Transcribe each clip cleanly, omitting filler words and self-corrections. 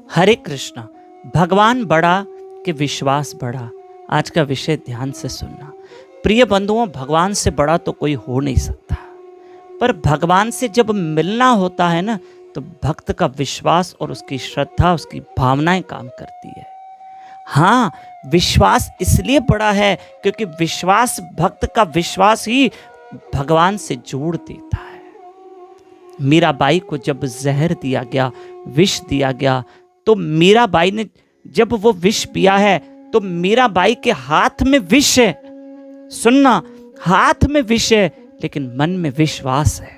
हरे कृष्णा। भगवान बड़ा कि विश्वास बड़ा, आज का विषय ध्यान से सुनना। प्रिय बंधुओं, भगवान से बड़ा तो कोई हो नहीं सकता, पर भगवान से जब मिलना होता है ना, तो भक्त का विश्वास और उसकी श्रद्धा, उसकी भावनाएं काम करती है। हाँ, विश्वास इसलिए बड़ा है क्योंकि विश्वास, भक्त का विश्वास ही भगवान से जोड़ देता है। मीराबाई को जब जहर दिया गया, विष दिया गया, तो मीराबाई ने जब वो विष पिया है, तो मीराबाई के हाथ में विष है। सुनना, हाथ में विष है, लेकिन मन में विश्वास है।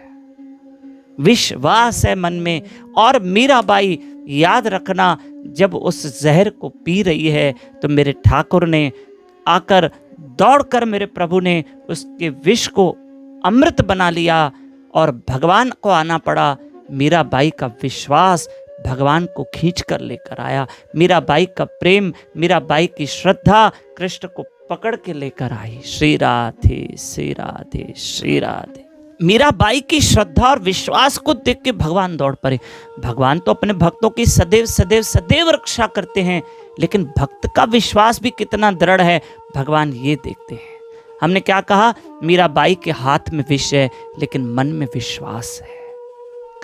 विश्वास है मन में। और मीराबाई, याद रखना, जब उस जहर को पी रही है, तो मेरे ठाकुर ने आकर, दौड़कर मेरे प्रभु ने उसके विष को अमृत बना लिया और भगवान को आना पड़ा। मीराबाई का विश्वास भगवान को खींच कर लेकर आया। मीराबाई का प्रेम, मीराबाई की श्रद्धा कृष्ण को पकड़ के लेकर आई। श्री राधे श्री राधे श्री राधे। मीराबाई की श्रद्धा और विश्वास को देख के भगवान दौड़ पड़े। भगवान तो अपने भक्तों की सदैव सदैव सदैव रक्षा करते हैं, लेकिन भक्त का विश्वास भी कितना दृढ़ है, भगवान ये देखते हैं। हमने क्या कहा? मीराबाई के हाथ में विष है, लेकिन मन में विश्वास है।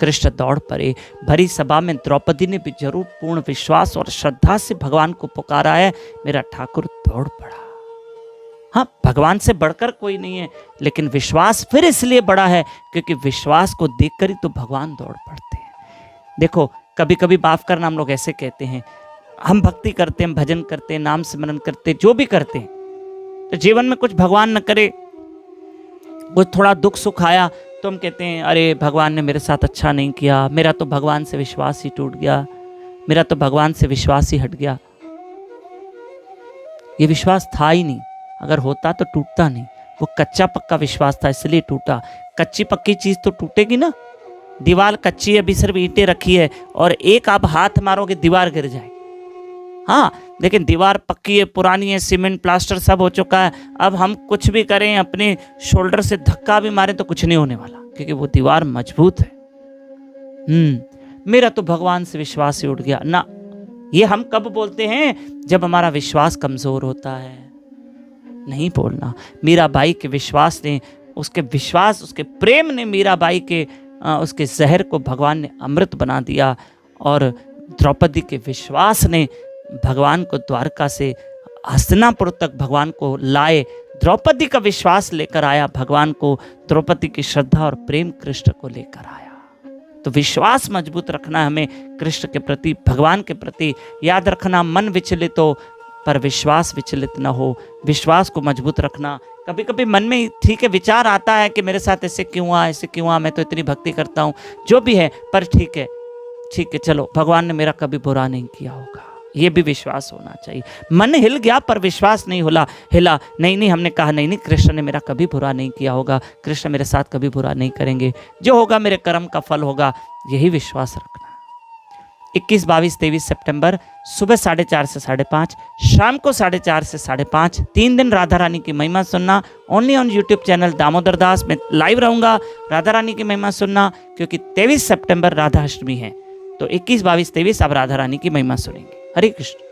कृष्ण दौड़ पड़े। भरी सभा में द्रौपदी ने भी जरूर पूर्ण विश्वास और श्रद्धा से भगवान को पुकारा है। मेरा ठाकुर दौड़ पड़ा। हाँ, भगवान से बढ़कर कोई नहीं है, लेकिन विश्वास फिर इसलिए बड़ा है क्योंकि विश्वास को देखकर ही तो भगवान दौड़ पड़ते हैं। देखो, कभी कभी माफ करना, हम लोग ऐसे कहते हैं, हम भक्ति करते हैं, भजन करते हैं, नाम स्मरण करते हैं, जो भी करते हैं, तो जीवन में कुछ भगवान न करे, कुछ थोड़ा दुख सुख आया, तो हम कहते हैं, अरे भगवान ने मेरे साथ अच्छा नहीं किया, मेरा तो भगवान से विश्वास ही टूट गया, मेरा तो भगवान से विश्वास ही हट गया। ये विश्वास था ही नहीं, अगर होता तो टूटता नहीं। वो कच्चा पक्का विश्वास था, इसलिए टूटा। कच्ची पक्की चीज तो टूटेगी ना। दीवार कच्ची है, अभी सिर्फ ईंटें रखी है, और एक आप हाथ मारोगे दीवार गिर जाएगी। हाँ, लेकिन दीवार पक्की है, पुरानी है, सीमेंट प्लास्टर सब हो चुका है। अब हम कुछ भी करें, अपने शोल्डर से धक्का भी मारें तो कुछ नहीं होने वाला, क्योंकि वो दीवार मजबूत है। मेरा तो भगवान से विश्वास ही उठ गया ना। ये हम कब बोलते हैं? जब हमारा विश्वास कमजोर होता है। नहीं बोलना। मीराबाई के विश्वास ने, उसके विश्वास, उसके प्रेम ने मीराबाई के उसके जहर को भगवान ने अमृत बना दिया। और द्रौपदी के विश्वास ने भगवान को द्वारका से हस्तिनापुर तक भगवान को लाए। द्रौपदी का विश्वास लेकर आया भगवान को, द्रौपदी की श्रद्धा और प्रेम कृष्ण को लेकर आया। तो विश्वास मजबूत रखना हमें कृष्ण के प्रति, भगवान के प्रति। याद रखना, मन विचलित हो पर विश्वास विचलित न हो। विश्वास को मजबूत रखना। कभी कभी मन में ठीक है विचार आता है कि मेरे साथ ऐसे क्यों हुआ, ऐसे क्यों हुआ, मैं तो इतनी भक्ति करता हूँ, जो भी है, पर ठीक है, चलो, भगवान ने मेरा कभी बुरा नहीं किया होगा, ये भी विश्वास होना चाहिए। मन हिल गया पर विश्वास नहीं हिला। नहीं, हमने कहा नहीं, कृष्ण ने मेरा कभी बुरा नहीं किया होगा, कृष्ण मेरे साथ कभी बुरा नहीं करेंगे, जो होगा मेरे कर्म का फल होगा, यही विश्वास रखना। 21, 22, 23 सितंबर सुबह 4:30 से 5:30, शाम को 4:30 से 5:30, 3 दिन राधा रानी की महिमा सुनना। Only on YouTube channel Damodar Das में लाइव रहूंगा। राधा रानी की महिमा सुनना, क्योंकि 23 सितंबर राधा अष्टमी है। तो 21, 22, 23 आप राधा रानी की महिमा सुनेंगे। हरे कृष्ण।